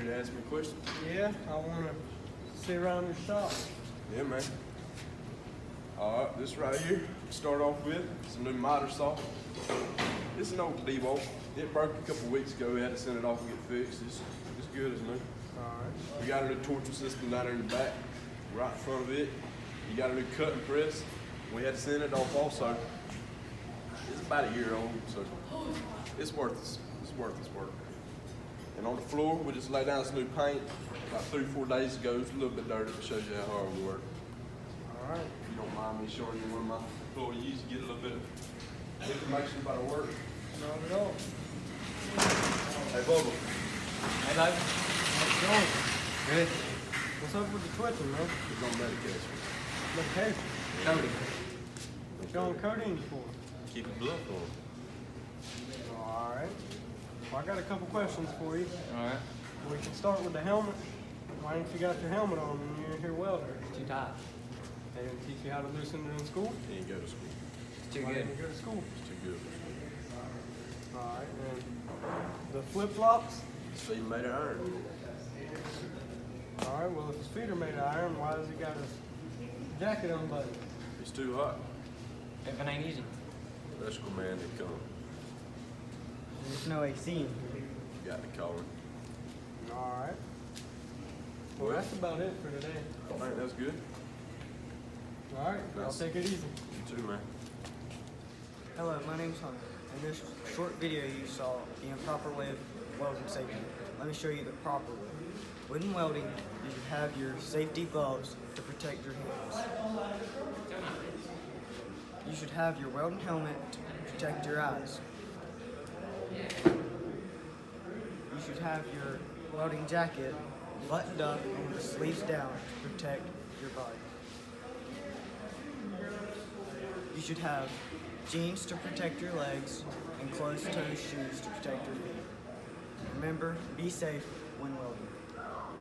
here to ask me a question? Yeah, I want to see around your shop. Yeah, man. Alright, this right here, start off with some new miter saw. It's an old D-bolt. It broke a couple weeks ago. We had to send it off and get fixed. It's good as new. Alright. We got a new torture system down there in the back, right in front of it. You got a new cutting press. We had to send it off also. It's about a year old, so it's worth its work. And on the floor, we just laid down some new paint about 3 or 4 days ago. It's a little bit dirty, but shows you how hard we work. Alright. If you don't mind me showing you one of my employees, you get a little bit of information about our work. Not at all. Hey, Bubba. Hey, bud. How's it going? Good. What's up with the twitching, man? It's on medication. Medication. Cody. What you on codeine for? Keep the blood flowing. Alright. Well, I got a couple questions for you. Alright. We can start with the helmet. Why ain't you got your helmet on when you're in here welding? Too tight. They didn't teach you how to loosen it in school? He didn't go to school. It's too Why good. didn't you go to school? It's too good. Alright, and the flip-flops? His feet made of iron. Alright, well if his feet are made of iron, why does he got his jacket unbuttoned? It's too hot. If it ain't easy. Electrical man didn't come. There's no AC in here. You got to call him. Alright. Well, Well, that's about it for today. I think that's good. Alright, I'll Nice. take it easy. You too, man. Hello, my name is Hunter. In this short video you saw the improper way of welding safety. Let me show you the proper way. When welding, you should have your safety gloves to protect your hands. You should have your welding helmet to protect your eyes. You should have your welding jacket buttoned up and with the sleeves down to protect your body. You should have jeans to protect your legs and closed-toe shoes to protect your feet. Remember, be safe when welding.